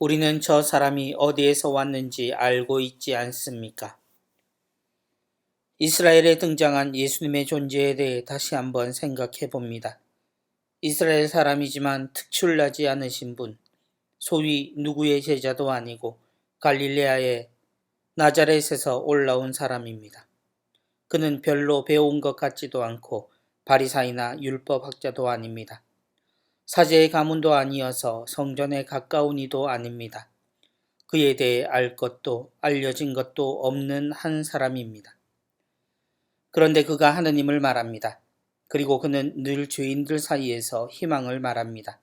우리는 저 사람이 어디에서 왔는지 알고 있지 않습니까? 이스라엘에 등장한 예수님의 존재에 대해 다시 한번 생각해 봅니다. 이스라엘 사람이지만 특출나지 않으신 분, 소위 누구의 제자도 아니고 갈릴레아의 나자렛에서 올라온 사람입니다. 그는 별로 배운 것 같지도 않고 바리사이나 율법학자도 아닙니다. 사제의 가문도 아니어서 성전에 가까운 이도 아닙니다. 그에 대해 알 것도 알려진 것도 없는 한 사람입니다. 그런데 그가 하느님을 말합니다. 그리고 그는 늘 죄인들 사이에서 희망을 말합니다.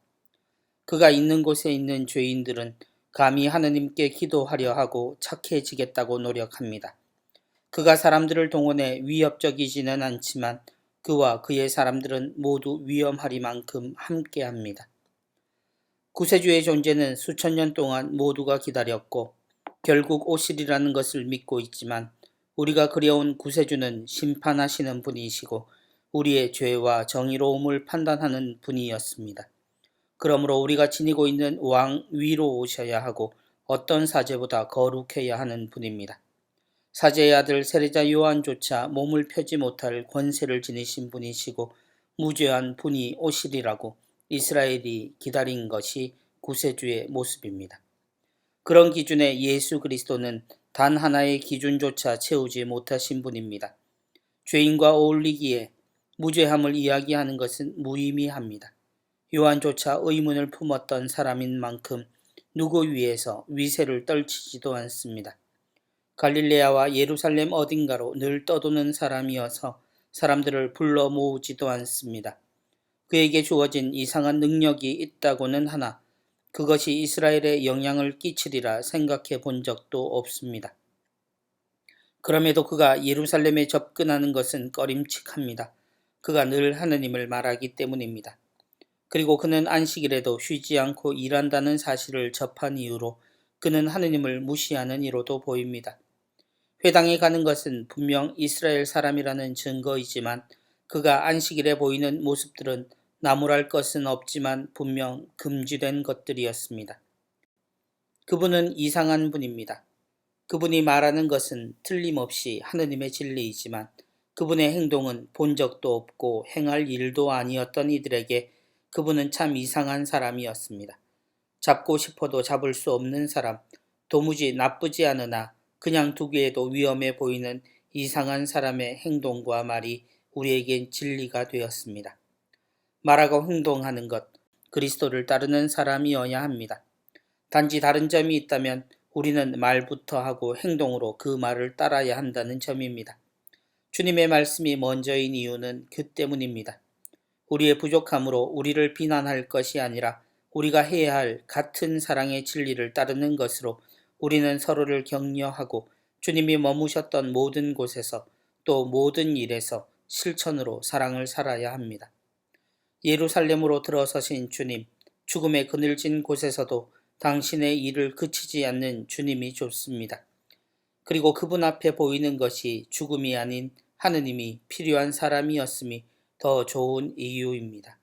그가 있는 곳에 있는 죄인들은 감히 하느님께 기도하려 하고 착해지겠다고 노력합니다. 그가 사람들을 동원해 위협적이지는 않지만 그와 그의 사람들은 모두 위험하리만큼 함께합니다. 구세주의 존재는 수천 년 동안 모두가 기다렸고 결국 오시리라는 것을 믿고 있지만 우리가 그려온 구세주는 심판하시는 분이시고 우리의 죄와 정의로움을 판단하는 분이었습니다. 그러므로 우리가 지니고 있는 왕 위로 오셔야 하고 어떤 사제보다 거룩해야 하는 분입니다. 사제의 아들 세례자 요한조차 몸을 펴지 못할 권세를 지니신 분이시고 무죄한 분이 오시리라고 이스라엘이 기다린 것이 구세주의 모습입니다. 그런 기준에 예수 그리스도는 단 하나의 기준조차 채우지 못하신 분입니다. 죄인과 어울리기에 무죄함을 이야기하는 것은 무의미합니다. 요한조차 의문을 품었던 사람인 만큼 누구 위에서 위세를 떨치지도 않습니다. 갈릴레아와 예루살렘 어딘가로 늘 떠도는 사람이어서 사람들을 불러 모으지도 않습니다. 그에게 주어진 이상한 능력이 있다고는 하나 그것이 이스라엘에 영향을 끼치리라 생각해 본 적도 없습니다. 그럼에도 그가 예루살렘에 접근하는 것은 꺼림칙합니다. 그가 늘 하느님을 말하기 때문입니다. 그리고 그는 안식일에도 쉬지 않고 일한다는 사실을 접한 이유로 그는 하느님을 무시하는 이로도 보입니다. 회당에 가는 것은 분명 이스라엘 사람이라는 증거이지만 그가 안식일에 보이는 모습들은 나무랄 것은 없지만 분명 금지된 것들이었습니다. 그분은 이상한 분입니다. 그분이 말하는 것은 틀림없이 하느님의 진리이지만 그분의 행동은 본 적도 없고 행할 일도 아니었던 이들에게 그분은 참 이상한 사람이었습니다. 잡고 싶어도 잡을 수 없는 사람, 도무지 나쁘지 않으나 그냥 두기에도 위험해 보이는 이상한 사람의 행동과 말이 우리에겐 진리가 되었습니다. 말하고 행동하는 것, 그리스도를 따르는 사람이어야 합니다. 단지 다른 점이 있다면 우리는 말부터 하고 행동으로 그 말을 따라야 한다는 점입니다. 주님의 말씀이 먼저인 이유는 그 때문입니다. 우리의 부족함으로 우리를 비난할 것이 아니라 우리가 해야 할 같은 사랑의 진리를 따르는 것으로 우리는 서로를 격려하고 주님이 머무셨던 모든 곳에서 또 모든 일에서 실천으로 사랑을 살아야 합니다. 예루살렘으로 들어서신 주님, 죽음의 그늘진 곳에서도 당신의 일을 그치지 않는 주님이 좋습니다. 그리고 그분 앞에 보이는 것이 죽음이 아닌 하느님이 필요한 사람이었음이 더 좋은 이유입니다.